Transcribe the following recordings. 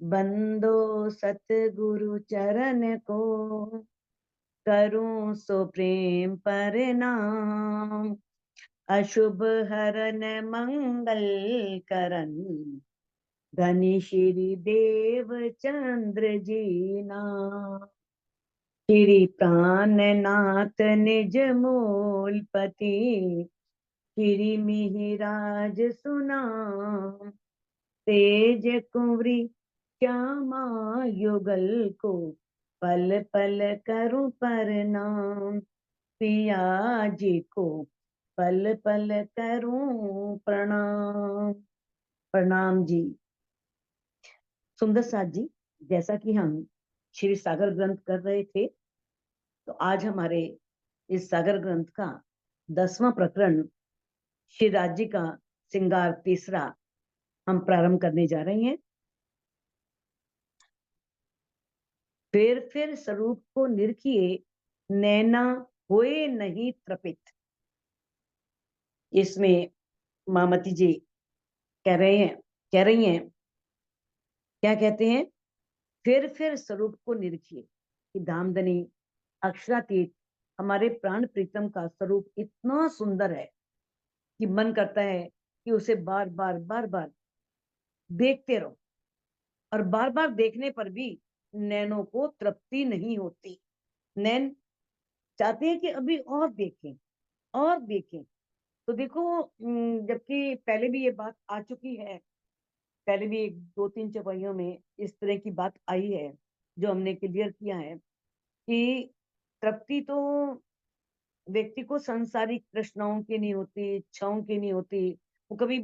बंदो सतगुरु चरण को, करूं सो प्रेम प्रणाम। अशुभ हरन मंगल करन, धनी श्री देव चंद्र जी नाम। श्री प्राणनाथ निज मूलपति, श्री मिहिराज सुनाम। तेज कुंवरी श्यामा युगल को, पल पल करूं प्रणाम। पिया जी को पल पल करूं प्रणाम। प्रणाम जी। सुंदर साथ जी, जैसा कि हम श्री सागर ग्रंथ कर रहे थे, तो आज हमारे इस सागर ग्रंथ का 10वां प्रकरण श्री राज्य का श्रृंगार तीसरा हम प्रारंभ करने जा रहे हैं। फिर स्वरूप को निरखिए, नैना होए नहीं त्रपित। इसमें मामती जी कह रही हैं क्या कहते हैं? फिर स्वरूप को निरखिए कि धामधनी अक्षरातीत हमारे प्राण प्रीतम का स्वरूप इतना सुंदर है कि मन करता है कि उसे बार बार देखते रहो, और बार बार देखने पर भी नैनों को तृप्ति नहीं होती। नैन चाहते हैं कि अभी और देखें। तो देखो, जबकि पहले भी ये बात आ चुकी है, पहले भी 2-3 चौपाइयों में इस तरह की बात आई है, जो हमने क्लियर किया है कि तृप्ति तो व्यक्ति को सांसारिक तृष्णाओं की नहीं होती, इच्छाओं की नहीं होती, वो कभी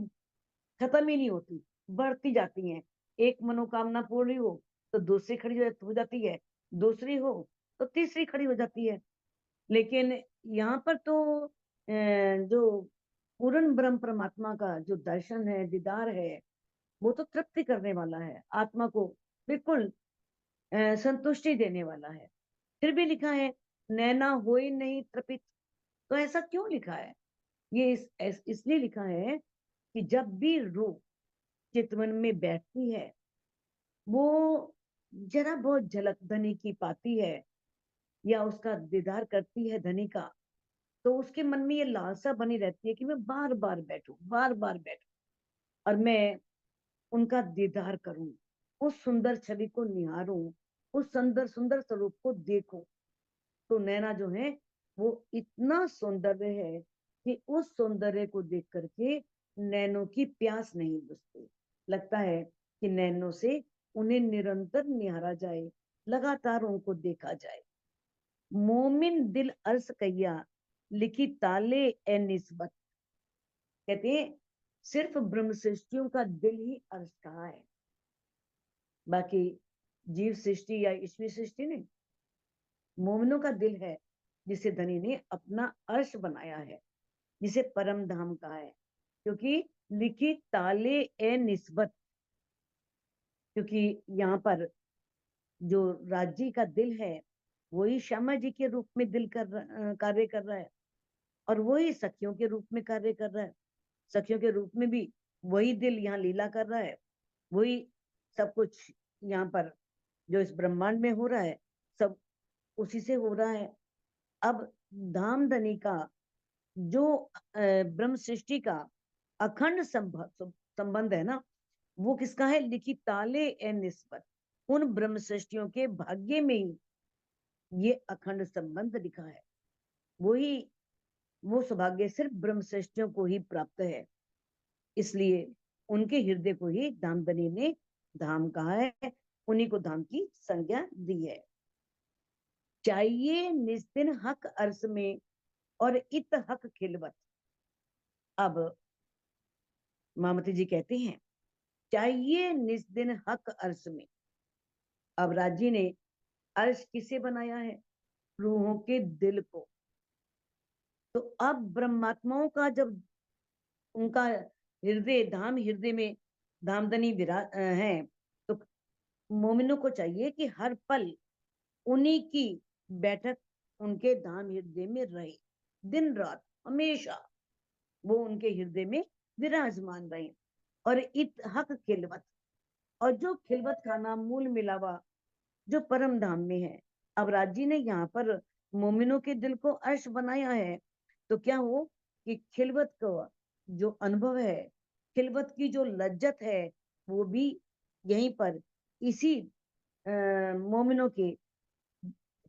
खत्म ही नहीं होती, बढ़ती जाती हैं। एक मनोकामना पूरी हो तो दूसरी खड़ी हो जाती है, दूसरी हो तो तीसरी खड़ी हो जाती है। लेकिन यहाँ पर तो जो पूर्ण ब्रह्म परमात्मा का जो दर्शन है, दीदार है, वो तो तृप्ति करने वाला है, आत्मा को बिल्कुल संतुष्टि देने वाला है। फिर भी लिखा है नैना होई नहीं तृपित। तो ऐसा क्यों लिखा है? ये इसलिए लिखा है कि जब भी रूह चितवन में बैठती है, वो जरा बहुत झलक धनी की पाती है या उसका दीदार करती है धनी का, तो उसके मन में ये लालसा बनी रहती है कि मैं बार बार बैठूं और मैं उनका दीदार करूं, उस सुंदर छवि को निहारूं, उस सुंदर सुंदर स्वरूप को देखूं। तो नैना जो है वो इतना सौंदर्य है कि उस सौंदर्य को देख करके नैनों की प्यास नहीं बुझती। लगता है कि नैनों से उन्हें निरंतर निहारा जाए, लगातार उनको देखा जाए। मोमिन दिल अर्ज कैया, लिखी ताले ए निस्बत। कहते हैं सिर्फ ब्रह्म सृष्टियों का दिल ही अर्ज कहा है, बाकी जीव सृष्टि या ईश्वरी सृष्टि नहीं। मोमिनों का दिल है जिसे धनी ने अपना अर्श बनाया है, जिसे परम धाम कहा है। क्योंकि लिखी ताले ए निस्बत, क्योंकि यहाँ पर जो राज्य का दिल है वही श्यामा जी के रूप में दिल कार्य कर रहा है, और वही सखियों के रूप में कार्य कर रहा है। सखियों के रूप में भी वही दिल यहाँ लीला कर रहा है, वही सब कुछ यहाँ पर जो इस ब्रह्मांड में हो रहा है सब उसी से हो रहा है। अब धामधनी का जो ब्रह्म सृष्टि का अखंड संबंध है ना, वो किसका है? लिखी ताले ए निस्बत। उन ब्रह्म सृष्टियों के भाग्य में ही ये अखंड संबंध लिखा है। वही वो सौभाग्य सिर्फ ब्रह्म सृष्टियों को ही प्राप्त है, इसलिए उनके हृदय को ही धामधनी ने धाम कहा है, उन्हीं को धाम की संज्ञा दी है। चाहिए निस्दिन हक अर्श में और इत हक खिलवत। अब मामती जी कहते हैं चाहिए निस्दिन हक अर्श में। अब राजी ने अर्श किसे बनाया है? रूहों के दिल को। तो अब ब्रह्मात्माओं का जब उनका हृदय में धामधनी विराज है, तो मोमिनों को चाहिए कि हर पल उन्हीं की बैठक उनके धाम हृदय में रहे, दिन रात हमेशा वो उनके हृदय में विराजमान रहे। और इत हक खिलवत, और जो खिलवत का नाम मूल मिलावा जो परम धाम में है। अब राजी ने यहाँ पर मोमिनों के दिल को अर्श बनाया है, तो क्या हो कि खिलवत का जो अनुभव है, खिलवत की जो लज्जत है, वो भी यहीं पर इसी मोमिनों के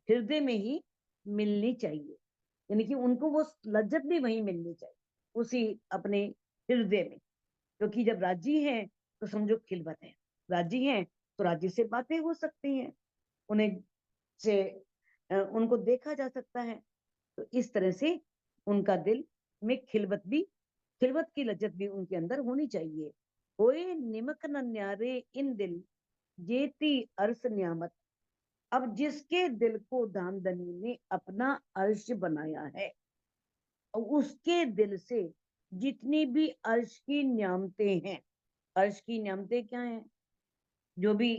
हृदय में ही मिलनी चाहिए। यानी कि उनको वो लज्जत भी वहीं मिलनी चाहिए, उसी अपने हृदय में। क्योंकि जब राजी हैं तो समझो खिलवत है, राजी हैं तो राजी से बातें हो सकती हैं, उन्हें से उनको देखा जा सकता है। तो इस तरह से उनका दिल में खिलवत की लज्जत भी उनके अंदर होनी चाहिए। होए निमक न न्यारे इन दिल जेती अर्श न्यामत। अब जिसके दिल को धामधनी ने अपना अर्श बनाया है, और उसके दिल से जितनी भी अर्श की न्यामतें हैं, अर्श की न्यामतें क्या हैं? जो भी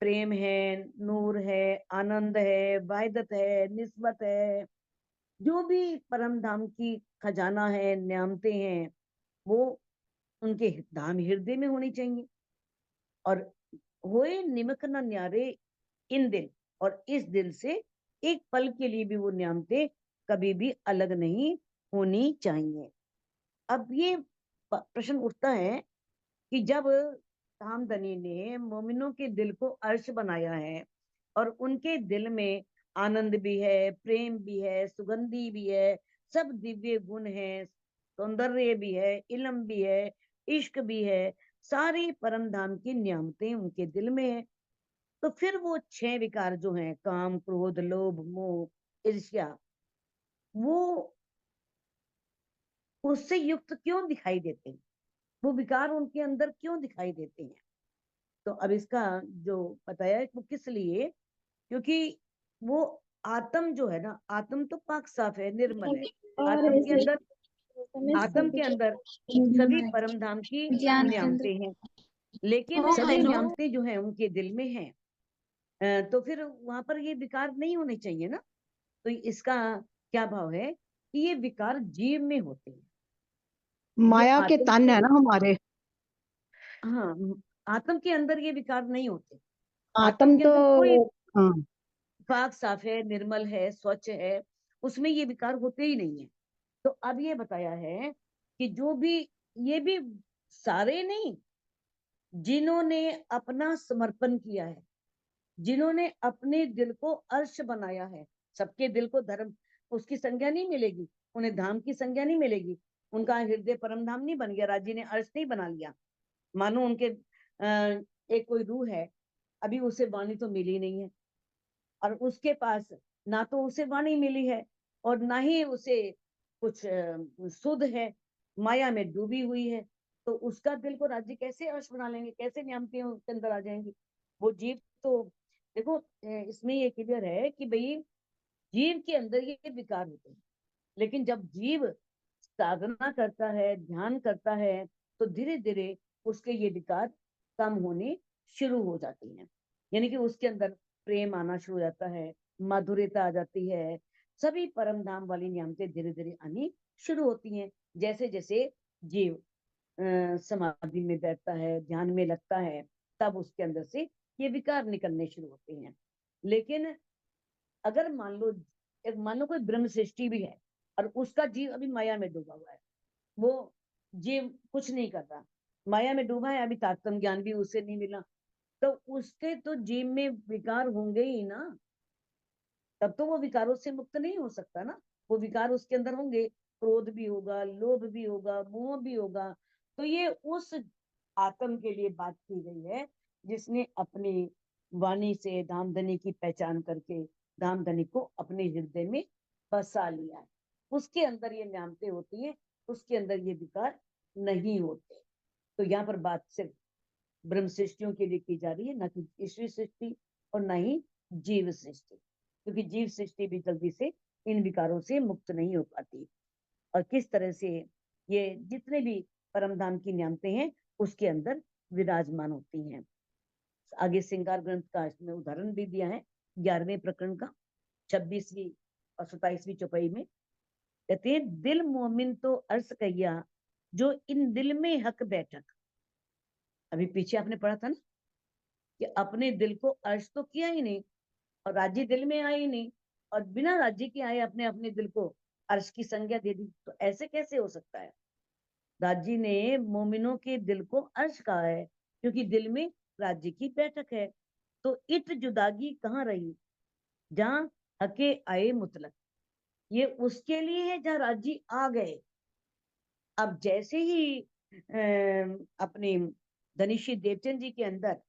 प्रेम है, नूर है, आनंद है, वाहिदत है, निस्बत है, जो भी परम धाम की खजाना है, न्यामतें हैं, वो उनके धाम हृदय में होनी चाहिए। और होए निमक न न्यारे इन दिल, और इस दिल से एक पल के लिए भी वो न्यामतें कभी भी अलग नहीं होनी चाहिए। अब ये प्रश्न उठता है कि जब कामधनी ने मोमिनों के दिल को अर्श बनाया है, और उनके दिल में आनंद भी है, प्रेम भी है, सुगंधी भी है, सब दिव्य गुण है, सौंदर्य भी है, इल्म भी है, इश्क भी है, सारी परम धाम की नियामतें उनके दिल में है। तो फिर वो 6 विकार जो हैं, काम, क्रोध, लोभ, मोह, ईर्ष्या, वो उससे युक्त क्यों दिखाई देते हैं? वो विकार उनके अंदर क्यों दिखाई देते हैं? तो अब इसका जो बताया है वो किस लिए, क्योंकि वो आत्म जो है ना, आत्म तो पाक साफ है, निर्मल है। आत्म के अंदर आत्म के अंदर सभी परम धाम की ज्ञान केंद्र। नियामतें हैं, लेकिन सभी नियामतें जो है उनके दिल में हैं। तो फिर वहां पर ये विकार नहीं होने चाहिए ना। तो इसका क्या भाव है कि ये विकार जीव में होते हैं, ये माया के आत्म तन के, है ना हमारे। हाँ, आत्म के अंदर ये विकार नहीं होते। आत्म आत्म के तो अंदर कोई हाँ, पाक साफ है, निर्मल है, स्वच्छ है, उसमें ये विकार होते ही नहीं है। तो अब ये बताया है कि जो भी, ये भी सारे नहीं, जिन्होंने अपना समर्पण किया है, जिन्होंने अपने दिल को अर्श बनाया है। सबके दिल को धर्म उसकी संज्ञा नहीं मिलेगी, उन्हें धाम की संज्ञा नहीं मिलेगी। उनका हृदय परम धाम नहीं बन गया, राजी ने अर्श नहीं बना लिया। मानो उनके एक कोई रूह है, अभी उसे वाणी तो मिली नहीं है, और उसके पास ना तो उसे वाणी मिली है, और ना ही उसे कुछ सुध है, माया में डूबी हुई है। तो उसका दिल को राज्य कैसे अर्श बना लेंगे, कैसे नियमते उसके अंदर आ जाएंगी? वो जीव तो देखो, इसमें ये क्लियर है कि भाई जीव के अंदर ये विकार होते हैं, लेकिन जब जीव साधना करता है, ध्यान करता है, तो धीरे धीरे उसके ये विकार कम होने शुरू हो जाती हैं। यानी कि उसके अंदर प्रेम आना शुरू हो जाता है, माधुर्यता आ जाती है, सभी परम धाम वाली नियमतें धीरे धीरे आनी शुरू होती हैं। जैसे जैसे जीव समाधि में बैठता है, ध्यान में लगता है, तब उसके अंदर से ये विकार निकलने शुरू होते हैं। लेकिन अगर मान लो कोई ब्रह्म सृष्टि भी है, और उसका जीव अभी माया में डूबा हुआ है, वो जीव कुछ नहीं कर रहा, माया में डूबा है, अभी तात्म ज्ञान भी उसे नहीं मिला, तो उसके तो जीव में विकार होंगे ही ना। तब तो वो विकारों से मुक्त नहीं हो सकता ना, वो विकार उसके अंदर होंगे, क्रोध भी होगा, लोभ भी होगा, मोह भी होगा। तो ये उस आत्म के लिए बात की गई है, जिसने अपनी वाणी से धामधनी की पहचान करके धामधनी को अपने हृदय में बसा लिया है। उसके अंदर ये न्यामतें होती हैं, उसके अंदर ये विकार नहीं होते। तो यहाँ पर बात सिर्फ ब्रह्म सृष्टियों के लिए की जा रही है, न कि ईश्वरी सृष्टि और न ही जीव सृष्टि, क्योंकि जीव सृष्टि भी जल्दी से इन विकारों से मुक्त नहीं हो पाती। और किस तरह से ये जितने भी परम धाम की नियमतें हैं उसके अंदर विराजमान होती हैं। आगे श्रृंगार ग्रंथ का इसमें उदाहरण भी दिया है, 11वें प्रकरण का 26वीं और 27वीं चौपाई में कहते हैं, दिल मोमिन तो अर्ज कहिया जो इन दिल में हक बैठक। अभी पीछे आपने पढ़ा था ना कि अपने दिल को अर्ज तो किया ही नहीं और राज्य दिल में आए ही नहीं, और बिना राज्य के आए अपने अपने दिल को अर्श की संज्ञा दे दी। तो ऐसे कैसे हो सकता है? राज्य ने मोमिनों के दिल को अर्श कहा है क्योंकि दिल में राज्य की बैठक है। तो इत जुदागी कहाँ रही जहां हके आए मुतलक। ये उसके लिए है जहां राज्य आ गए। अब जैसे ही अपने धनीषी देवचंद जी के अंदर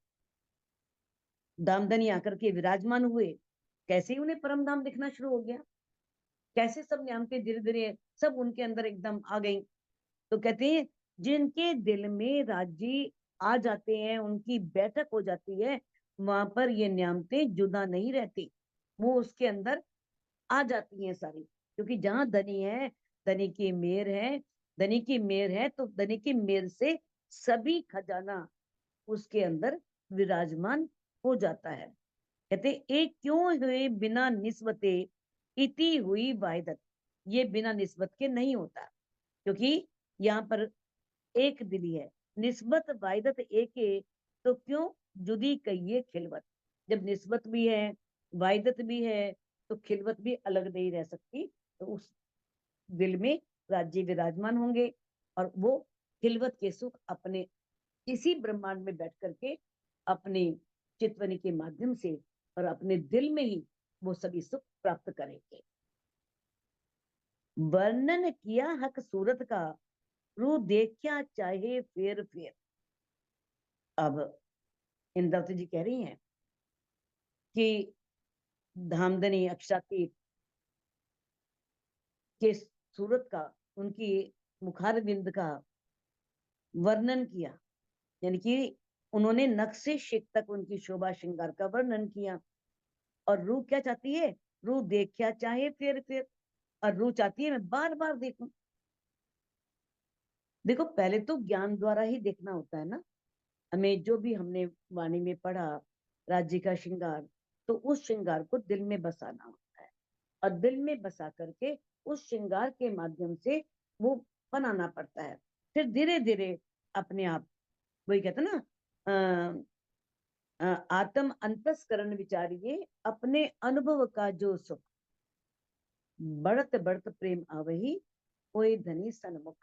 दामदनी आकर के विराजमान हुए, कैसे ही उन्हें परम धाम दिखना शुरू हो गया, कैसे सब न्यामतें धीरे धीरे सब उनके अंदर एकदम आ गई। तो कहते हैं जिनके दिल में राज्य आ जाते हैं, उनकी बैठक हो जाती है, वहां पर ये न्यामतें जुदा नहीं रहती, वो उसके अंदर आ जाती हैं सारी। क्योंकि जहां धनी है, धनी की मेहर है, धनी की मेहर है, तो धनी की मेहर से सभी खजाना उसके अंदर विराजमान हो जाता है। कहते एक क्यों हुए बिना निस्बते इति हुई वाहिदत। ये बिना निस्बत के नहीं होता क्योंकि यहाँ पर एक दिली है, निस्बत वाहिदत एक है, तो क्यों जुदी कहिए खिलवत। जब निस्बत भी है, वाहिदत भी है, तो खिलवत भी अलग नहीं रह सकती। तो उस दिल में राज्य विराजमान होंगे और वो खिलवत के सुख अपने इसी ब्रह्मांड में बैठ करके अपने चितवनी के माध्यम से और अपने दिल में ही वो सभी सुख प्राप्त करेंगे। वर्णन किया हक सूरत का, रू देखा चाहे फेर फेर। अब इंद्रावती जी कह रही हैं कि धामधनी अक्षरातीत के सूरत का, उनकी मुखार बिंद का वर्णन किया, यानी कि उन्होंने नक्शे शिक तक उनकी शोभा श्रृंगार का वर्णन किया। और रूह क्या चाहती है? रूह देखा चाहे फिर, और रूह चाहती है मैं बार बार देखूं। देखो पहले तो ज्ञान द्वारा ही देखना होता है ना, हमें जो भी हमने वाणी में पढ़ा राज्य का श्रृंगार, तो उस श्रृंगार को दिल में बसाना होता है और दिल में बसा करके उस श्रृंगार के माध्यम से वो बनाना पड़ता है। फिर धीरे धीरे अपने आप, वही कहते ना आत्म अंतस्करण विचारिए अपने अनुभव का जो सुख, बढ़त बढ़त प्रेम आवही कोई धनी सन्मुख।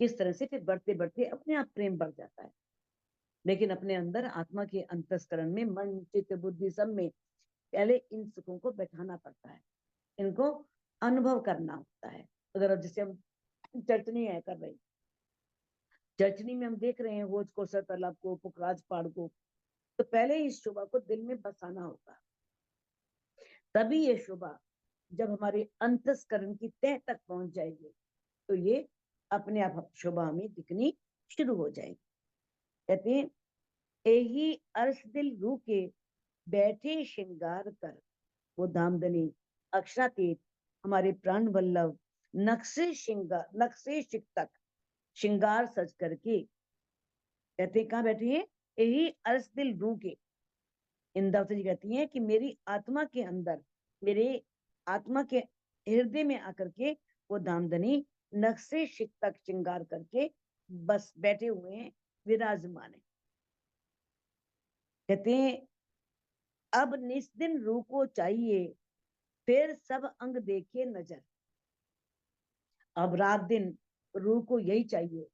किस तरह से फिर बढ़ते बढ़ते अपने आप प्रेम बढ़ जाता है, लेकिन अपने अंदर आत्मा के अंतस्करण में मन चित्त बुद्धि सब में पहले इन सुखों को बैठाना पड़ता है, इनको अनुभव करना होता है। अगर जैसे हम चटनी है कर रहे, चटनी में हम देख रहे हैं होज को, सर तालाब को, पुखराज पहाड़ को, तो पहले इस शोभा को दिल में बसाना होगा, तभी ये शोभा जब हमारे अंतस्करण की तह तक पहुंच जाएगी तो ये अपने आप शोभा हमें दिखनी शुरू हो जाएगी। कहते हैं यही अर्श दिल रू के बैठे श्रृंगार कर। वो धामधनी अक्षरातीत हमारे प्राण वल्लभ नक्शे श्रृंगार, नक्शे शिक तक श्रृंगार सज करके, कहते कहाँ बैठे हैं? यही अर्श दिल रू के। इंद्रावती जी कहती हैं कि मेरी आत्मा के अंदर, मेरे आत्मा के हृदय में आकर के वो धामधनी नक्शे शिक तक श्रृंगार करके बस बैठे हुए हैं, विराजमान है। कहते हैं अब निस्दिन रूह को चाहिए फिर सब अंग देखे नजर। अब रात दिन रूह को यही चाहिए,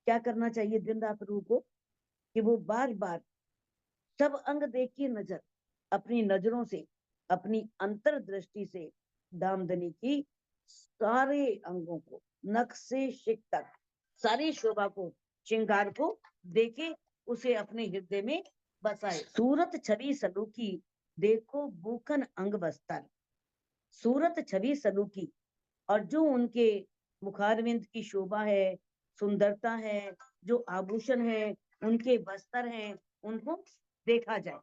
क्या करना चाहिए दिन रात रूह को? कि वो बार बार सब अंग देखिए नजर, अपनी नजरों से, अपनी अंतर दृष्टि से दामदनी की सारे अंगों को, नख से शिक तक सारी शोभा को, श्रृंगार को देखे, उसे अपने हृदय में बसाए। सूरत छवि सलूकी देखो भूखन अंग बस्तर। सूरत छवि सलूकी, और जो उनके मुखारविंद की शोभा है, सुंदरता है, जो आभूषण है, उनके बस्तर हैं, उनको देखा जाए।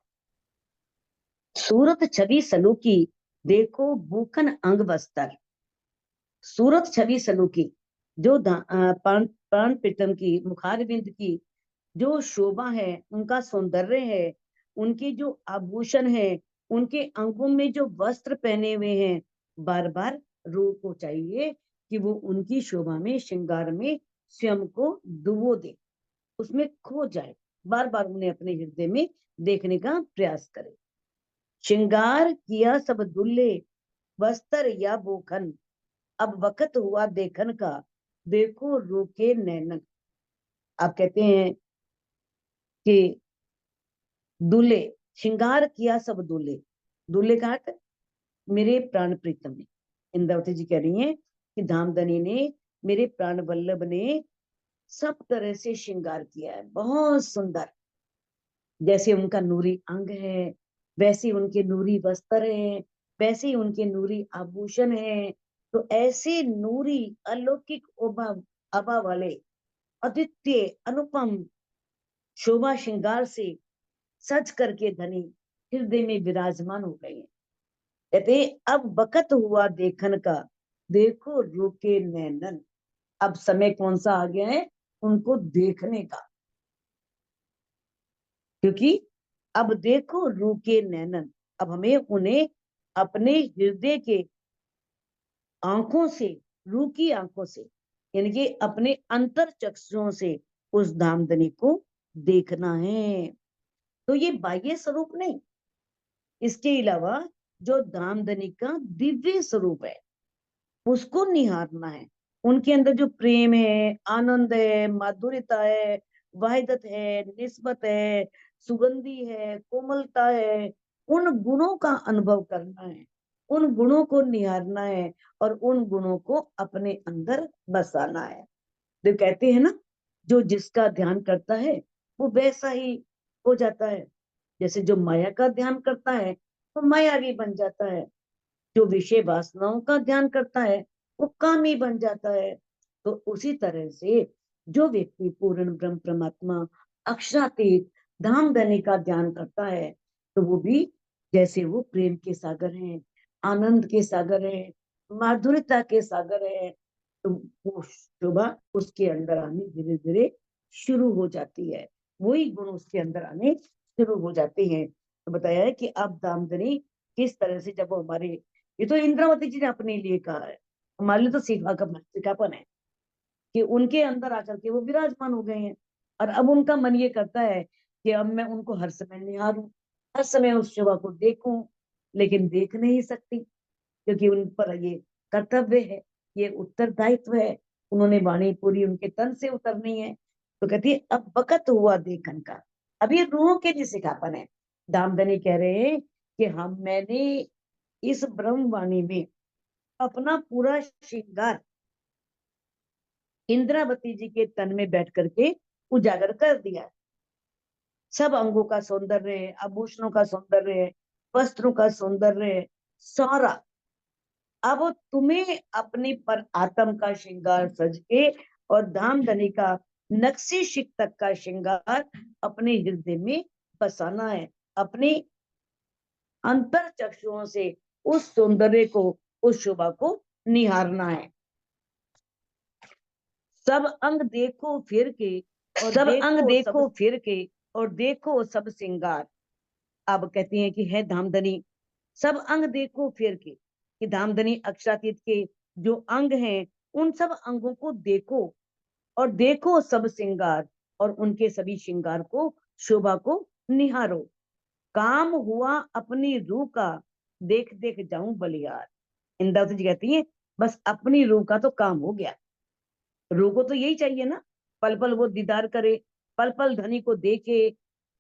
सूरत छवि सलूकी देखो भूखन अंग बस्तर। सूरत छवि सलूकी, जो प्राण प्रीतम की मुखारविंद की जो शोभा है, उनका सौंदर्य है, उनके जो आभूषण है, उनके अंगों में जो वस्त्र पहने हुए हैं, बार बार रूह को चाहिए कि वो उनकी शोभा में, श्रृंगार में स्वयं को डुबो दे, उसमें खो जाए, बार बार उन्हें अपने हृदय में देखने का प्रयास करे। श्रृंगार किया सब दुल्हे, वस्त्र या बोखन, अब वक्त हुआ देखन का, देखो रोके नैनन। आप कहते हैं कि दूल्हे, श्रृंगार किया सब दूल्हे, दूल्हे का अर्थ मेरे प्राण प्रीतम ने। इंद्रावती जी कह रही हैं कि धामधनी ने, मेरे प्राण वल्लभ ने सब तरह से श्रृंगार किया है, बहुत सुंदर। जैसे उनका नूरी अंग है, वैसे उनके नूरी वस्त्र है, वैसे ही उनके नूरी आभूषण है। तो ऐसे नूरी अलौकिक आभा वाले अद्वितीय अनुपम शोभा श्रृंगार से सज करके धनी हृदय में विराजमान हो गए हैं। कहते अब वक्त हुआ देखन का, देखो रुके नैनन। अब समय कौन सा आ गया है उनको देखने का, क्योंकि अब देखो रुके नैनन, अब हमें उन्हें अपने हृदय के आंखों से, रूह की आंखों से, यानी कि अपने अंतर चक्षुओं से उस धामधनी को देखना है। तो ये बाह्य स्वरूप नहीं, इसके अलावा जो धामधनी का दिव्य स्वरूप है उसको निहारना है। उनके अंदर जो प्रेम है, आनंद है, माधुर्यता है, वाहिदत है, निस्बत है, सुगंधी है, कोमलता है, उन गुणों का अनुभव करना है, उन गुणों को निहारना है और उन गुणों को अपने अंदर बसाना है। तो कहते हैं ना, जो जिसका ध्यान करता है वो वैसा ही हो जाता है। जैसे जो माया का ध्यान करता है वो मायावी बन जाता है, जो विषय वासनाओं का ध्यान करता है वो कामी बन जाता है। तो उसी तरह से जो व्यक्ति पूर्ण ब्रह्म परमात्मा अक्षरातीत धामधनी का ध्यान करता है तो वो भी, जैसे वो प्रेम के सागर हैं, आनंद के सागर हैं, माधुर्यता के सागर हैं, तो वो शोभा उसके अंदर आनी धीरे धीरे शुरू हो जाती है, वही गुण उसके अंदर आने शुरू हो जाते हैं। तो बताया है कि अब धामधनी किस तरह से, जब वो हमारे, ये तो इंद्रावती जी ने अपने लिए कहा है, हमारे लिए तो सिखापन है कि उनके अंदर आकर के वो विराजमान हो गए हैं। और अब उनका मन ये करता है कि अब मैं उनको हर समय निहारूं, हर समय उस शोभा को देखूं, लेकिन देख नहीं सकती क्योंकि उन पर ये कर्तव्य है, ये उत्तरदायित्व है, उन्होंने वाणी पूरी उनके तन से उतरनी है। तो कहती है अब वक्त हुआ देखन का, अब ये रूहों के लिए सिखापन है। दामदनी कह रहे हैं कि हम, मैंने इस ब्रह्म वाणी में अपना पूरा श्रृंगार इंद्रावती जी के तन में बैठ करके उजागर कर दिया। सब अंगों का सौंदर्य है, आभूषणों का सौंदर्य है, वस्त्रों का सौंदर्य है, सारा। अब तुम्हें अपने पर आत्म का श्रृंगार सज के और धामधनी का नक्शी शिक तक का श्रृंगार अपने हृदय में बसाना है, अपने अंतर चक्षुओं से उस सौंदर्य को, उस शोभा को निहारना है। सब अंग देखो फिर के और सब अंग देखो फिर के और देखो सब श्रृंगार। अब कहती हैं कि है धामधनी, सब अंग देखो फिर के, कि धामधनी अक्षरातीत के जो अंग हैं उन सब अंगों को देखो और देखो सब श्रृंगार, और उनके सभी श्रृंगार को, शोभा को निहारो। काम हुआ अपनी रूह का, देख देख जाऊं बलिहार। इंद्रावती जी कहती है बस अपनी रूह का तो काम हो गया। रूह को तो यही चाहिए ना, पल पल वो दीदार करे, पल पल धनी को देखे।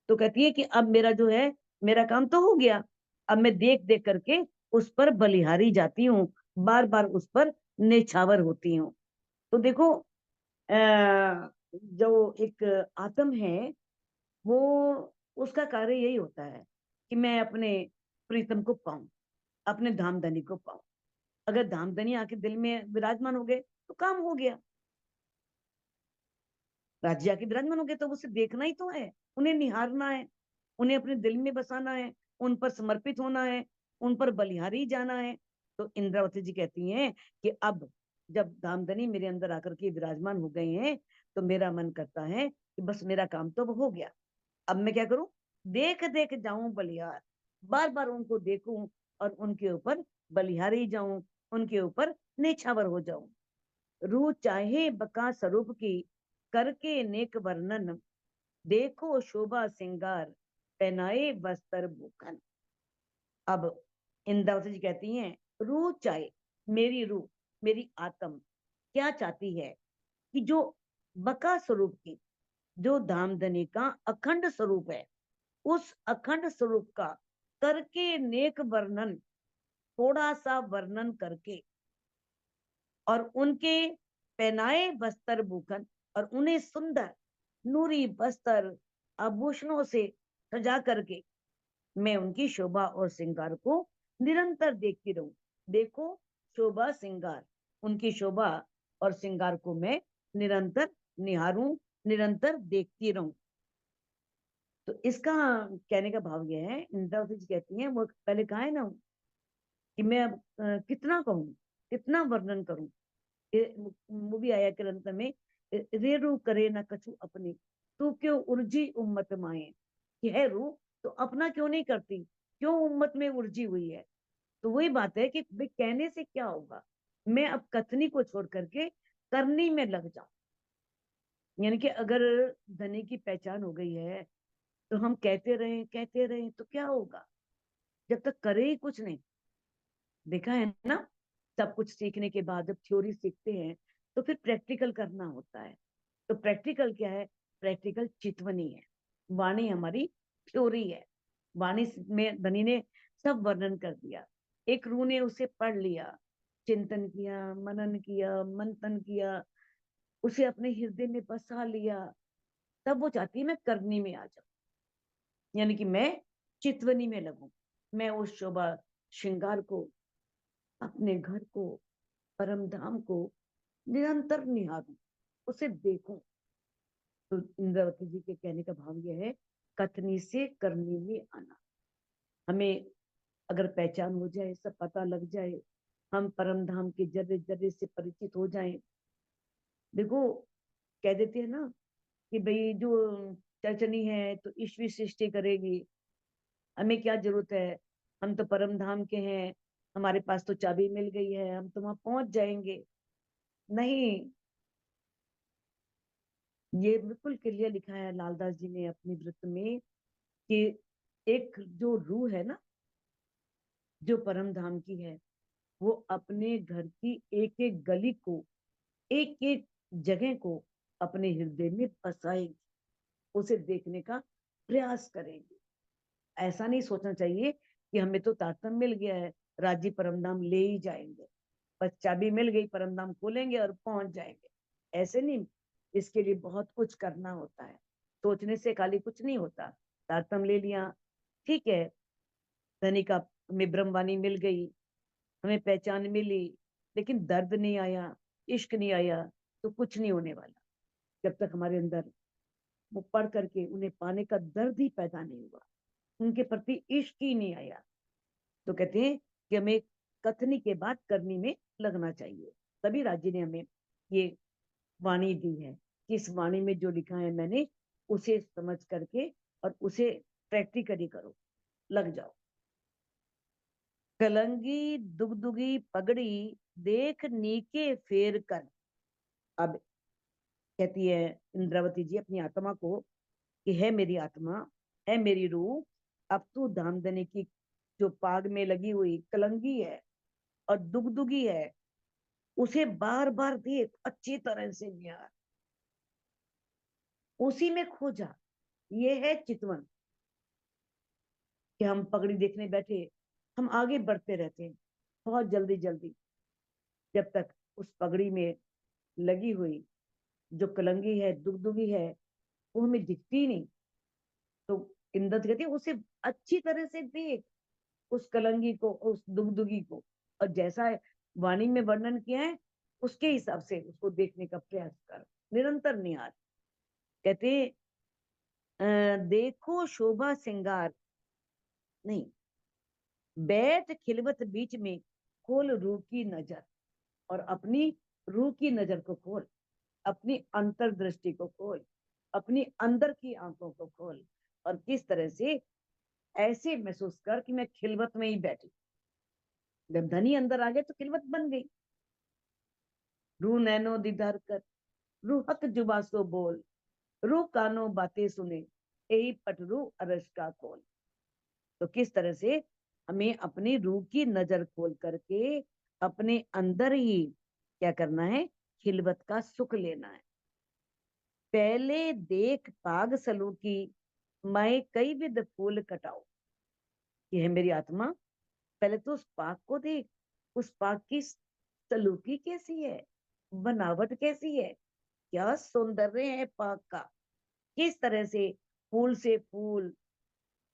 तो कहती है कि अब मेरा जो है, मेरा काम तो हो गया, अब मैं देख देख करके उस पर बलिहारी जाती हूँ, बार बार उस पर नेछावर होती हूँ। तो देखो जो एक आत्म है वो, उसका कार्य यही होता है कि मैं अपने प्रीतम को पाऊं, अपने धामधनी को पाऊं। अगर धामधनी आके दिल में विराजमान हो गए तो काम हो गया। राज्य आके विराजमान हो गए तो उसे देखना ही तो है, उन्हें निहारना है, उन्हें अपने दिल में बसाना है, उन पर समर्पित होना है, उन पर बलिहारी जाना है। तो इंद्रावती जी कहती हैं कि अब जब धामधनी मेरे अंदर आकर के विराजमान हो गए हैं तो मेरा मन करता है कि बस मेरा काम तो हो गया, अब मैं क्या करूं, देख देख जाऊं बलिहार। बार बार उनको देखूं और उनके ऊपर बलिहारी जाऊं, उनके ऊपर नेछावर हो जाऊं। रूह चाहे बका स्वरूप की, करके नेक वर्णन, देखो शोभा सिंगार, पहनाए बस्तर भूखन। अब इंद्रावती जी कहती हैं, रूह चाहे, मेरी रूह, मेरी आत्म क्या चाहती है कि जो बका स्वरूप की, जो धामधनी का अखंड स्वरूप है, उस अखंड स्वरूप का करके नेक वर्णन, थोड़ा सा वर्णन करके, और उनके पहनाए बस्तर भूखन, और उन्हें सुंदर नूरी बस्तर आभूषणों से सजा करके मैं उनकी शोभा और श्रृंगार को निरंतर देखती रहूं। देखो शोभा श्रृंगार, उनकी शोभा और श्रृंगार को मैं निरंतर निहारूं, निरंतर देखती रहूं। तो इसका कहने का भाव यह है, इंद्रावती जी कहती हैं, वो पहले कहा है ना कि मैं अब कितना कहूं, कितना वर्णन करूं। मूवी आया ग्रंथ में, रेरू करे ना कछु अपनी, तू क्यों उर्जी उम्मत माए, कि है रू तो अपना क्यों नहीं करती, क्यों उम्मत में उर्जी हुई है। तो वही बात है कि भाई कहने से क्या होगा, मैं अब कथनी को छोड़ करके करनी में लग जाऊं। यानी कि अगर धनी की पहचान हो गई है तो हम कहते रहे तो क्या होगा, जब तक करे ही कुछ नहीं। देखा है ना, सब कुछ सीखने के बाद जब थ्योरी सीखते हैं तो फिर प्रैक्टिकल करना होता है। तो प्रैक्टिकल क्या है, प्रैक्टिकल चितवनी है, वाणी हमारी थ्योरी है। वाणी में धनी ने सब वर्णन कर दिया, एक रूह ने उसे पढ़ लिया, चिंतन किया, मनन किया, मंथन किया, उसे अपने हृदय में बसा लिया। तब वो चाहती है मैं करनी में आ जाऊं, यानी कि मैं चितवनी में लगूं, मैं उस शोभा श्रृंगार को, अपने घर को, परम धाम को निरंतर निहारूं, उसे देखूं। तो इंद्रावती जी के कहने का भाव यह है, कथनी से करनी में आना। हमें अगर पहचान हो जाए, सब पता लग जाए, हम परम धाम के जर्रे जर्रे से परिचित हो जाएं। देखो, कह देते हैं ना कि भाई जो चचनी है तो ईश्वरी सृष्टि करेगी, हमें क्या जरूरत है, हम तो परम धाम के हैं, हमारे पास तो चाबी मिल गई है, हम तो वहां पहुंच जाएंगे। नहीं, ये बिल्कुल क्लियर लिखा है लालदास जी ने अपनी वृत्त में कि एक जो रूह है ना, जो परम धाम की है, वो अपने घर की एक एक गली को, एक एक जगह को अपने हृदय में बसाएगी, उसे देखने का प्रयास करेंगे। ऐसा नहीं सोचना चाहिए कि हमें तो तारतम्य मिल गया है, राज्य परम धाम ले ही जाएंगे, बस चाबी मिल गई परम धाम खोलेंगे और पहुंच जाएंगे। ऐसे नहीं, इसके लिए बहुत कुछ करना होता है, सोचने से खाली कुछ नहीं होता। तारतम्य ले लिया, ठीक है, धनिका में ब्रह्मवाणी मिल गई, हमें पहचान मिली, लेकिन दर्द नहीं आया, इश्क नहीं आया, तो कुछ नहीं होने वाला। जब तक हमारे अंदर वो पढ़ करके उन्हें पाने का दर्द ही पैदा नहीं हुआ, उनके प्रति इश्क ही नहीं आया, तो कहते हैं कि हमें कथनी के बाद करनी में लगना चाहिए। तभी राज्य ने हमें ये वाणी दी है कि इस वाणी में जो लिखा है मैंने, उसे समझ करके और उसे प्रैक्टिकली करो, लग जाओ। कलंगी दुगदुगी पगड़ी, देख नीके फेर कर। अब कहती है इंद्रावती जी अपनी आत्मा को कि है मेरी आत्मा, है मेरी रूह, अब तू धामधनी की जो पाग में लगी हुई कलंगी है और दुगदुगी है, उसे बार बार देख, अच्छी तरह से निहार, उसी में खो जा। ये है चितवन, कि हम पगड़ी देखने बैठे, हम आगे बढ़ते रहते हैं बहुत जल्दी जल्दी, जब तक उस पगड़ी में लगी हुई जो कलंगी है, दुगदुगी है, वो हमें दिखती नहीं। तो इंद्र कहती है उसे अच्छी तरह से देख, उस कलंगी को, उस दुगदुगी को, और जैसा वाणी में वर्णन किया है उसके हिसाब से उसको देखने का प्रयास कर, निरंतर निहार। कहते देखो शोभा श्रृंगार, नहीं, बैठ खिलवत बीच में, खोल रूह की नजर, और अपनी रूह की नजर को खोल, अपनी अंतर्दृष्टि को खोल, अपनी अंदर की आंखों को खोल, और किस तरह से ऐसे महसूस कर कि मैं खिलवत में ही बैठी। जब धनी अंदर आ गए तो खिलवत बन गई। रू नैनो दीदार कर, रू हक जुबा सो बोल, रू कानो बातें सुने, यही पटरू अरश का खोल। तो किस तरह से हमें अपनी रूह की नजर खोल करके अपने अंदर ही क्या करना है, खिलवत का सुख लेना है। पहले देख पाग सलूकी, मैं कई विध फूल कटाओ। ये है मेरी आत्मा, पहले तो उस पाग को देख, उस पाग की सलूकी कैसी है, बनावट कैसी है, क्या सौंदर्य है पाग का, किस तरह से फूल से फूल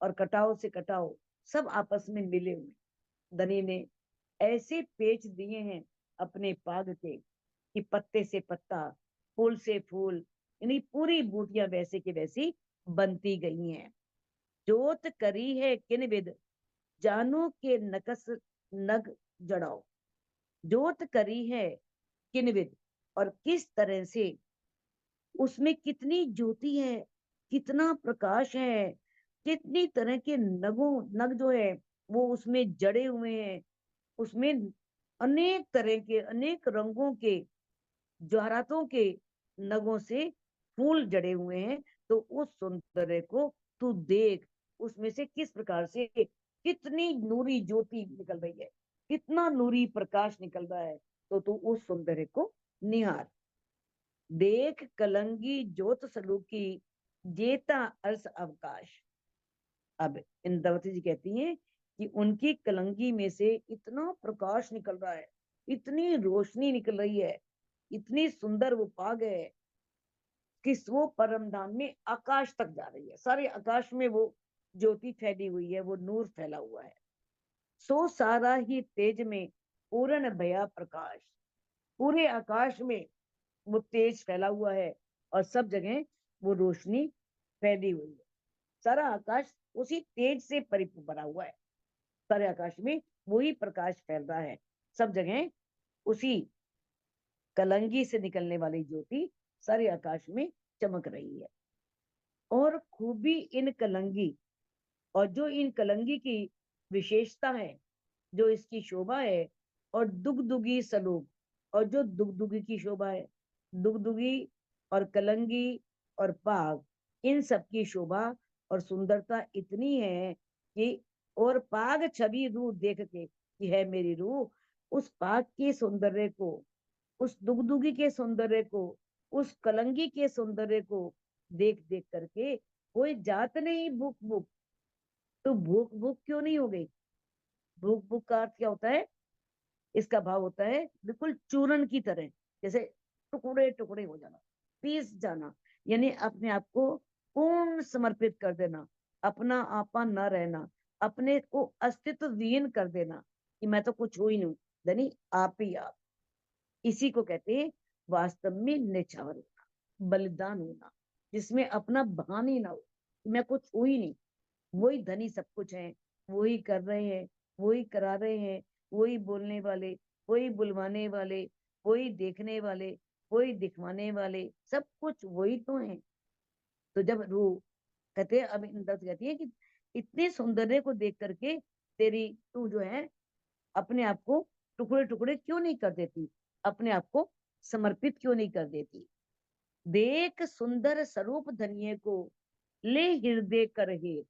और कटाव से कटाव सब आपस में मिले हुए। धनी ने ऐसे पेच दिए हैं अपने पाग के कि पत्ते से पत्ता, फूल से फूल, यानी पूरी बूटियां वैसे की वैसी बनती गई हैं। जोत करी है किन विद, जानो के नकस नग जड़ाओ। जोत करी है किन विद, और किस तरह से उसमें कितनी ज्योति है, कितना प्रकाश है, कितनी तरह के नग जो है वो उसमें जड़े हुए हैं। उसमें अनेक तरह के, अनेक रंगों के, ज्वारातों के नगों से फूल जड़े हुए हैं। तो उस सौंदर्य को तू देख, उसमें से किस प्रकार से कितनी नूरी ज्योति निकल रही है, कितना नूरी प्रकाश निकल रहा है। तो तू उस सौंदर्य को निहार। देख कलंगी ज्योत सलूकी, जेता अर्स अवकाश। अब इंद्रावती जी कहती हैं कि उनकी कलंगी में से इतना प्रकाश निकल रहा है, इतनी रोशनी निकल रही है, इतनी सुंदर वो पाग है कि वो परम धाम में आकाश तक जा रही है। सारे आकाश में वो ज्योति फैली हुई है, वो नूर फैला हुआ है। सो सारा ही तेज में पूर्ण भया प्रकाश, पूरे आकाश में वो तेज फैला हुआ है और सब जगह वो रोशनी फैली हुई है। सारा आकाश उसी तेज से परिपूर्ण भरा हुआ है। सारे आकाश में वही प्रकाश फैल रहा है, सब जगह उसी कलंगी से निकलने वाली ज्योति सारे आकाश में चमक रही है। और खूबी इन कलंगी, और जो इन कलंगी की विशेषता है, जो इसकी शोभा है, और दुगदुगी सलूक, और जो दुगदुगी की शोभा है, दुगदुगी और कलंगी और पाग, इन सब की शोभा और सुंदरता इतनी है कि, और पाग छवि रूह देख के कि है मेरी रूह, उस पाग के सौंदर्य को, उस दुगदुगी के सौंदर्य को, उस कलंगी के सौंदर्य को देख देख करके कोई जात नहीं भूख भूख। तो भूख भूख क्यों नहीं हो गई? भूख भूख का अर्थ क्या होता है? इसका भाव होता है बिल्कुल चूरन की तरह, जैसे टुकड़े टुकड़े हो जाना, पीस जाना, यानी अपने आप को पूर्ण समर्पित कर देना, अपना आपा न रहना, अपने को अस्तित्व विहीन कर देना कि मैं तो कुछ हो ही नहीं, यानी आप ही आप। इसी को कहते हैं वास्तव में निछावर होना, बलिदान होना, जिसमें अपना भान ही ना हो कि मैं कुछ हूं ही नहीं। वही धनी सब कुछ है, वही कर रहे हैं, वही करा रहे हैं, वही बोलने वाले, वही बुलवाने वाले, वही देखने वाले, वही दिखवाने वाले, सब कुछ वही तो है। तो जब रूह कहते हैं, अब इंद्र कहती है कि इतने सौंदर्य को देख करके तेरी तू जो है अपने आप को टुकड़े टुकड़े क्यों नहीं कर देती, अपने आप को समर्पित क्यों नहीं कर देती। देख सुंदर स्वरूप धनिये को, ले हृदय कर हेत।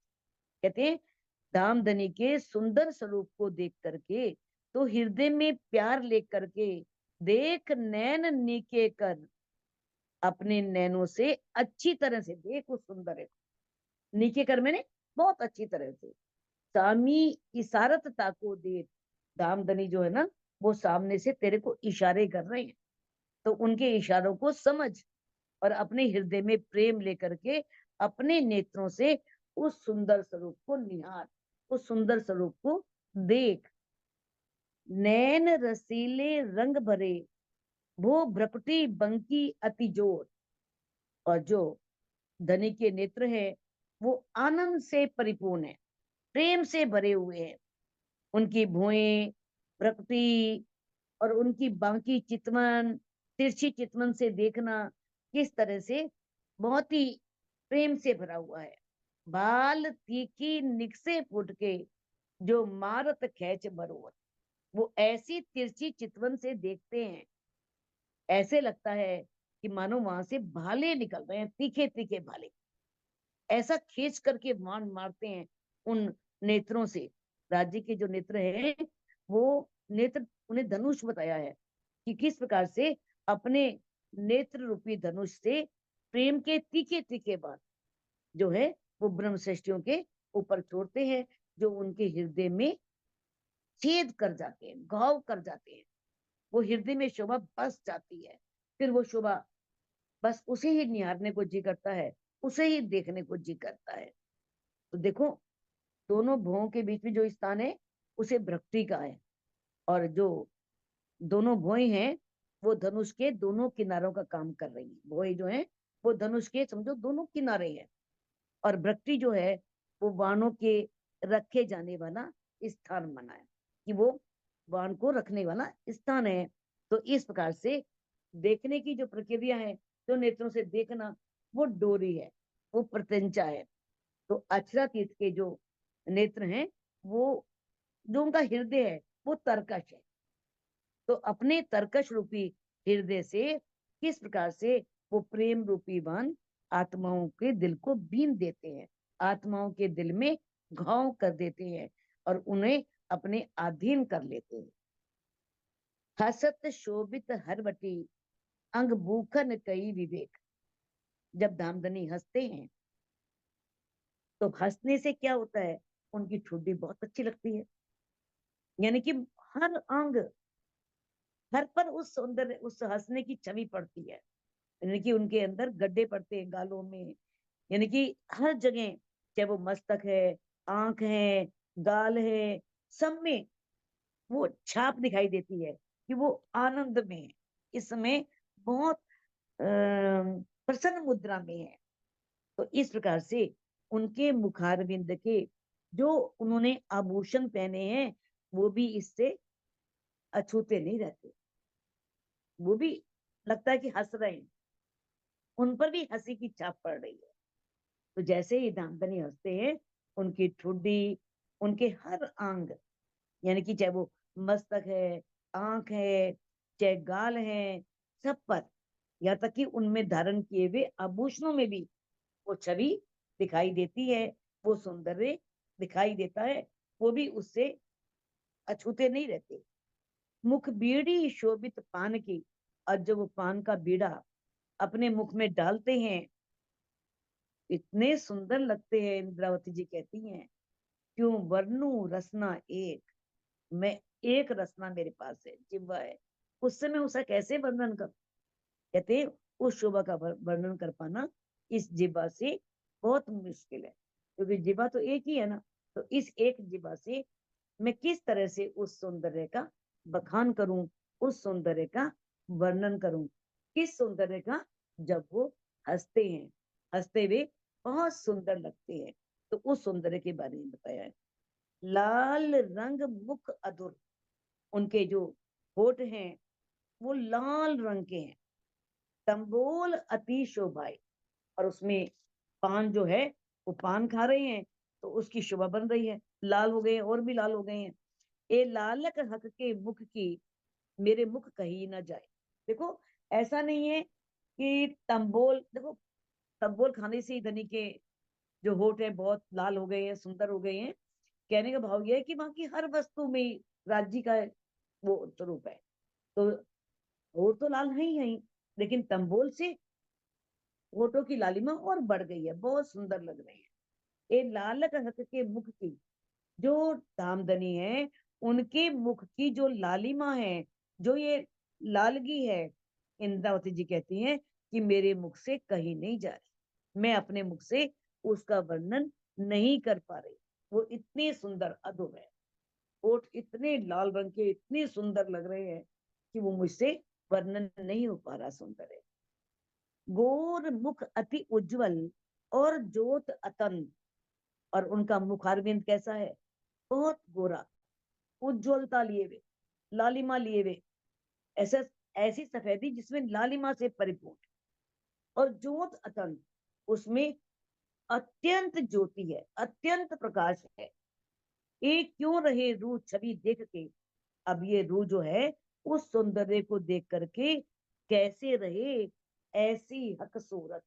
कहते हैं धामधनी के सुंदर स्वरूप को देख करके तो हृदय में प्यार ले करके, देख नैन नीके कर, अपने नैनों से अच्छी तरह से देख उस सुंदर को। नीके कर मैंने बहुत अच्छी तरह से, सामी इशारतता को देख। धामधनी जो है ना, वो सामने से तेरे को इशारे कर रहे हैं, तो उनके इशारों को समझ और अपने हृदय में प्रेम लेकर के अपने नेत्रों से उस सुंदर स्वरूप को निहार, उस सुंदर स्वरूप को देख। नैन रसीले रंग भरे, भो भ्रकुटी बंकी अति जोर। और जो धनी के नेत्र है वो आनंद से परिपूर्ण है, प्रेम से भरे हुए हैं। उनकी भुएं, भ्रकुटी और उनकी बांकी चितवन, तिरछी चितवन से देखना किस तरह से बहुत ही प्रेम से भरा हुआ है, बाल तीखी निकसे फुट के, जो मारत खेच बरोर। वो ऐसी तिरछी चितवन से देखते हैं, ऐसे लगता है कि मानो वहां से भाले निकल रहे हैं, तीखे तीखे भाले, ऐसा खींच करके मारते हैं उन नेत्रों से। राज्य के जो नेत्र हैं, वो नेत्र उन्हें धनुष बताया है कि किस प्रकार से अपने नेत्र रूपी धनुष से प्रेम के तीखे तीखे बाण जो है वो ब्रह्म श्रेष्ठियों के ऊपर छोड़ते हैं, जो उनके हृदय में छेद कर जाते हैं, घाव कर जाते हैं। वो हृदय में शोभा बस जाती है, फिर वो शोभा बस उसे ही निहारने को जी करता है, उसे ही देखने को जी करता है। तो देखो, दोनों भुवों के बीच में जो स्थान है उसे भ्रक्ति का है, और जो दोनों भुएं हैं वो धनुष के दोनों किनारों का काम कर रही है। भुएं जो है वो धनुष के समझो दोनों किनारे हैं, और भ्रक्ति जो है वो बाणों के रखे जाने वाला स्थान बना है, कि वो बाण को रखने वाला स्थान है। तो इस प्रकार से देखने की जो प्रक्रिया है, जो नेत्रों से देखना, वो डोरी है, वो प्रत्यंचा है। तो अक्षरातीत के जो नेत्र हैं, वो जो उनका हृदय है वो तर्कश है। तो अपने तर्कश रूपी हृदय से किस प्रकार से वो प्रेम रूपी बाण आत्माओं के दिल को बीन देते हैं, आत्माओं के दिल में घाव कर देते हैं, और उन्हें अपने अधीन कर लेते हैं। हसत शोभित हरवटी, अंग भूखन कई विवेक। जब धामधनी हंसते हैं तो हंसने से क्या होता है, उनकी ठुड्डी बहुत अच्छी लगती है, यानी कि हर अंग, हर पर उस सौंदर्य, उस हंसने की छवि पड़ती है। यानी कि उनके अंदर गड्ढे पड़ते हैं गालों में, यानी कि हर जगह, चाहे वो मस्तक है, आंख है, गाल है, सब में वो छाप दिखाई देती है कि वो आनंद में है, इस समय बहुत प्रसन्न मुद्रा में है। तो इस प्रकार से उनके मुखारविंद के जो उन्होंने आभूषण पहने हैं, वो भी इससे अछूते नहीं रहते, वो भी लगता है कि हंस रहे हैं, उन पर भी हंसी की छाप पड़ रही है। तो जैसे ही दामदनी हंसते हैं, उनकी ठुड्डी, उनके हर अंग, यानी कि चाहे वो मस्तक है, आंख है, चाहे गाल है, सब पर, यहाँ तक कि उनमें धारण किए हुए आभूषणों में भी वो छवि दिखाई देती है, वो सौंदर्य दिखाई देता है, वो भी उससे अछूते नहीं रहते। मुख बीड़ी शोभित पान की, और जब वो पान का बीड़ा अपने मुख में डालते हैं, इतने सुंदर लगते हैं। इंद्रावती जी कहती हैं, क्यों वर्णु रसना एक, मैं एक रसना मेरे पास है, जिह्वा है, उससे मैं उसका कैसे वर्णन कर। कहते हैं उस शोभा का वर्णन कर पाना इस जिह्वा से बहुत मुश्किल है, क्योंकि जिह्वा तो एक ही है ना। तो इस एक जिह्वा से मैं किस तरह से उस सौंदर्य का बखान करूं, उस सौंदर्य का वर्णन करूं, किस सौंदर्य का, जब वो हंसते हैं, हंसते हुए बहुत सुंदर लगते हैं। तो उस सौंदर्य के बारे में बताया है। लाल रंग मुख अधुर, उनके जो होठ हैं वो लाल रंग के हैं। तंबोल अति शोभाए, और उसमें पान जो है वो पान खा रहे हैं, तो उसकी शोभा बन रही है, लाल हो गए हैं, और भी लाल हो गए हैं। ए लालक हक के मुख की, मेरे मुख कही ना जाए। देखो, ऐसा नहीं है कि तंबोल, देखो तंबोल खाने से ही धनी के जो होठ है बहुत लाल हो गए हैं, सुंदर हो गए हैं। कहने का भाव यह है कि वहां की हर वस्तु में राज्य का वो स्वरूप है। तो होठ तो लाल है ही, लेकिन तंबोल से होठों की लालिमा और बढ़ गई है, बहुत सुंदर लग रहे हैं। ए लालक हक के मुख की, जो धामधनी है, उनके मुख की जो लालिमा है, जो ये लालगी है, इंद्रावती जी कहती हैं कि मेरे मुख से कहीं नहीं जा रही, मैं अपने मुख से उसका वर्णन नहीं कर पा रही। वो इतनी सुंदर अधुर है, होठ इतने लाल रंग के, इतने सुंदर लग रहे हैं कि वो मुझसे वर्णन नहीं हो पा रहा सुंदर है। गोर मुख अति उज्जवल, और ज्योत अतन, और उनका मुखारविंद कैसा है, बहुत गोरा, उज्ज्वलता लिए हुए, लालिमा लिए हुए, ऐसा, ऐसी सफेदी जिसमें लालिमा से परिपूर्ण, और ज्योत अतन, उसमें अत्यंत ज्योति है, अत्यंत प्रकाश है। एक क्यों रहे रूह छवि देख के, अब ये रूह जो है उस सौंदर्य को देख करके कैसे रहे, ऐसी हक सूरत,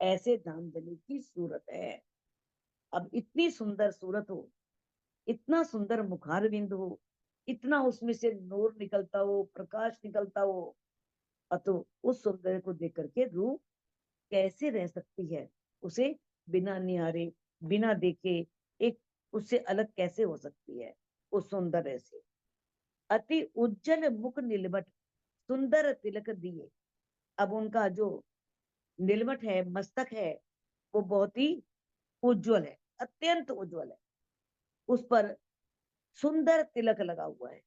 ऐसे धामधनी की सूरत है। अब इतनी सुंदर सूरत हो, इतना सुंदर मुखारविंद हो, इतना उसमें से नूर निकलता हो, प्रकाश निकलता हो, तो उस सौंदर्य को देख करके रूह कैसे रह सकती है, उसे बिना निहारे, बिना देखे एक उससे अलग कैसे हो सकती है उस सौंदर्य से। अति उज्जवल मुख नीलवट सुंदर तिलक दिए। अब उनका जो नीलवट है, मस्तक है, वो बहुत ही उज्जवल है, अत्यंत उज्जवल है। उस पर सुंदर तिलक लगा हुआ है।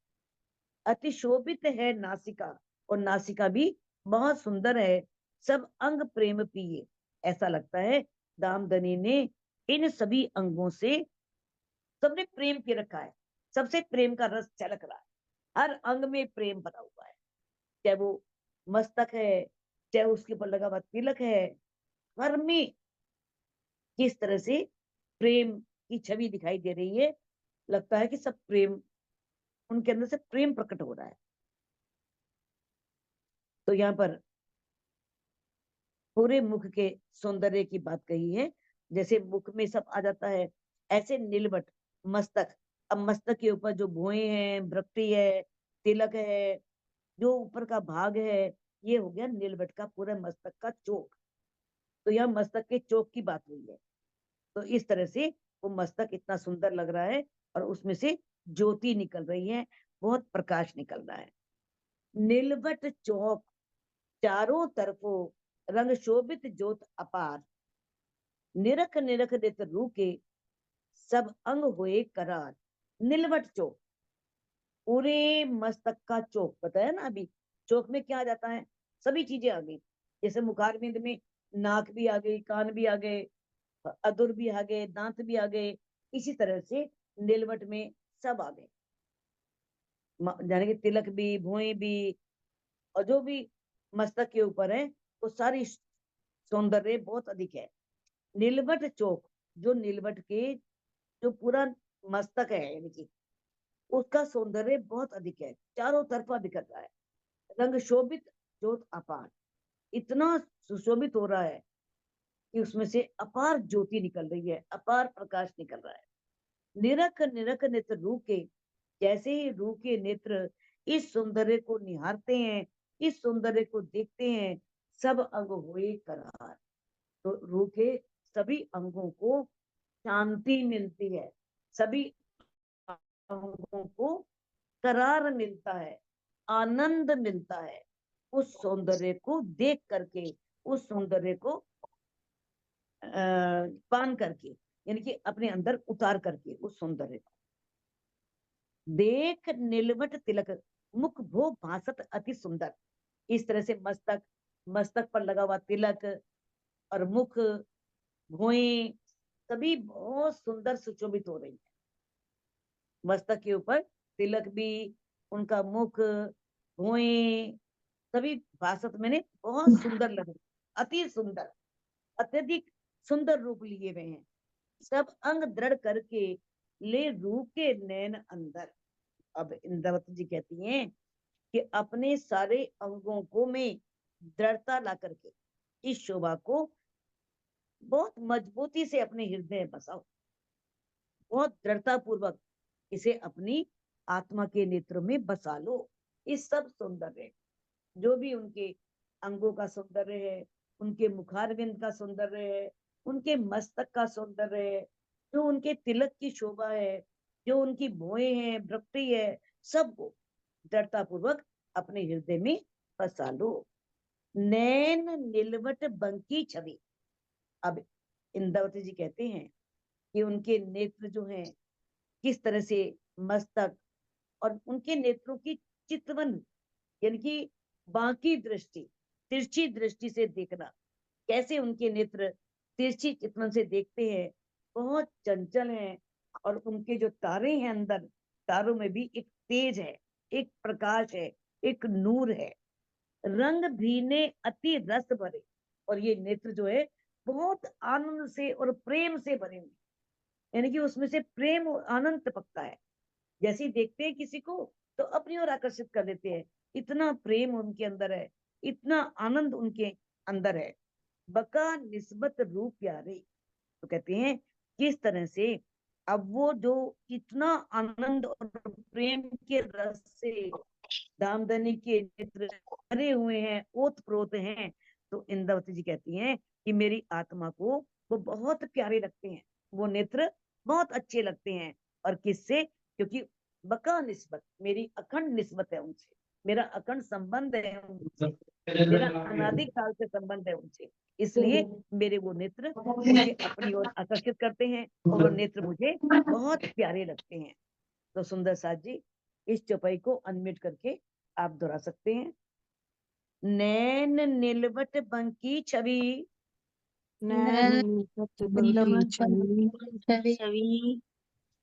अति शोभित है नासिका, और नासिका भी बहुत सुंदर है। सब अंग प्रेम पिए, ऐसा लगता है दामदनी ने इन सभी अंगों से सबने प्रेम के रखा है, सबसे प्रेम का रस छलक रहा है, हर अंग में प्रेम भरा हुआ है। चाहे वो मस्तक है, चाहे उसके ऊपर लगा हुआ तिलक है, हर में किस तरह से प्रेम की छवि दिखाई दे रही है। लगता है कि सब प्रेम, उनके अंदर से प्रेम प्रकट हो रहा है। तो यहाँ पर पूरे मुख के सौंदर्य की बात कही है। जैसे मुख में सब आ जाता है, ऐसे नीलवट मस्तक। अब मस्तक के ऊपर जो भुएं हैं, भ्रकुटी है, तिलक है, जो ऊपर का भाग है, ये हो गया नीलवट का पूरा मस्तक का चोक। तो यहाँ मस्तक के चोक की बात हुई है। तो इस तरह से वो मस्तक इतना सुंदर लग रहा है, और उसमें से ज्योति निकल रही है, बहुत प्रकाश निकल रहा है। नीलवट चौक चारों तरफों रंग शोभित ज्योत अपार। निरख निरख देत रूके सब अंग हुए करार। नीलवट चौक, पूरे मस्तक का चौक बताया ना अभी। चौक में क्या आ जाता है, सभी चीजें आ गई। जैसे मुखारविंद में नाक भी आ गई, कान भी आ गए, अधुर भी आ गए, दांत भी आ गए। इसी तरह से नीलवट में सब आ गए, यानी कि तिलक भी, भुएं भी, और जो भी मस्तक के ऊपर है वो सारी सौंदर्य बहुत अधिक है। नीलवट चौक, जो नीलवट के जो पूरा मस्तक है, यानी कि उसका सौंदर्य बहुत अधिक है, चारों तरफा बिखर रहा है। रंग शोभित ज्योत अपार, इतना सुशोभित हो रहा है कि उसमें से अपार ज्योति निकल रही है, अपार प्रकाश निकल रहा है। निरख निरख नेत्र रूह के, जैसे ही रूह के नेत्र इस सौंदर्य को निहारते हैं, इस सौंदर्य को देखते हैं, सब अंग हुए करार। तो रूह के सभी अंगों को शांति मिलती है, सभी अंगों को करार मिलता है, आनंद मिलता है उस सौंदर्य को देख करके, उस सौंदर्य को पान करके, यानी कि अपने अंदर उतार करके उस सौंदर्य को। देख नीलवट तिलक मुख भो भासत अति सुंदर। इस तरह से मस्तक, मस्तक पर लगा हुआ तिलक और मुख, भुएं, सभी बहुत सुंदर सुशोभित हो रही है। मस्तक के ऊपर तिलक भी, उनका मुख, भुएं, सभी भासत मैंने बहुत सुंदर लग रही, अति सुंदर, अत्यधिक सुंदर रूप लिए हुए हैं। सब अंग दृढ़ करके ले रूह के नैन अंदर। अब इंद्रावती जी कहती हैं कि अपने सारे अंगों को में दृढ़ता ला करके इस शोभा को बहुत मजबूती से अपने हृदय में बसाओ, बहुत दृढ़ता पूर्वक इसे अपनी आत्मा के नेत्र में बसा लो। इस सब सौंदर्य, जो भी उनके अंगों का सौंदर्य है, उनके मुखारविंद का सौंदर्य है, उनके मस्तक का सौंदर्य है, जो उनके तिलक की शोभा है, जो उनकी भुएं हैं, भ्रकुटी है, सबको दृढ़ता पूर्वक अपने हृदय में बसा लो। नैन नीलवट बंकी छवि। अब इंद्रावती जी कहते हैं कि उनके नेत्र जो हैं, किस तरह से मस्तक और उनके नेत्रों की चितवन, यानी कि बाकी दृष्टि, तिरछी दृष्टि से देखना, कैसे उनके नेत्र तिरछी चितवन से देखते हैं, बहुत चंचल हैं। और उनके जो तारे हैं अंदर, तारों में भी एक तेज है, एक प्रकाश है, एक नूर है। रंग भीने अति रस भरे, और ये नेत्र जो है बहुत आनंद से और प्रेम से भरे हुए, यानी कि उसमें से प्रेम और आनंद टपकता है। जैसे ही देखते हैं किसी को तो अपनी ओर आकर्षित कर लेते हैं, इतना प्रेम उनके अंदर है, इतना आनंद उनके अंदर है। बका निस्बत रूप प्यारे, तो कहते हैं किस तरह से अब वो जो इतना आनंद और प्रेम के रस से दामदनी के नेत्र भरे हुए हैं, ओत प्रोत हैं, तो इंद्रावती जी कहती हैं कि मेरी आत्मा को वो बहुत प्यारे लगते हैं, वो नेत्र बहुत अच्छे लगते हैं। और किससे? क्योंकि बका निस्बत, मेरी अखंड निस्बत है उनसे, मेरा अखंड संबंध है उनसे, मेरा अनादिकाल से संबंध है उनसे, इसलिए मेरे वो नेत्र मुझे अपनी ओर आकर्षित करते हैं और वो नेत्र मुझे बहुत प्यारे लगते हैं। तो सुंदर साथ जी इस चौपाई को अनम्यूट करके आप दोहरा सकते हैं। नैन नीलवट बंकी छवि, छवि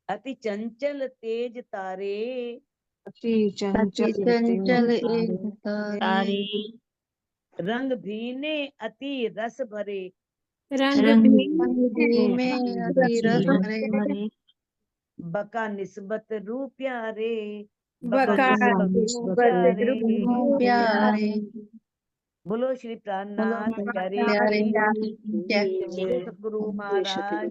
अति चंचल तेज तारे, अति चंचल एक तारे तारे, रंग भीने अति रस भरे, रंग में अति रस भरे, बका निस्बत रूप प्यारे, बका रूप प्यारे। प्यारे। बोलो श्री प्राणनाथ प्यारे प्यारे की की जय। बोलो सतगुरु महाराज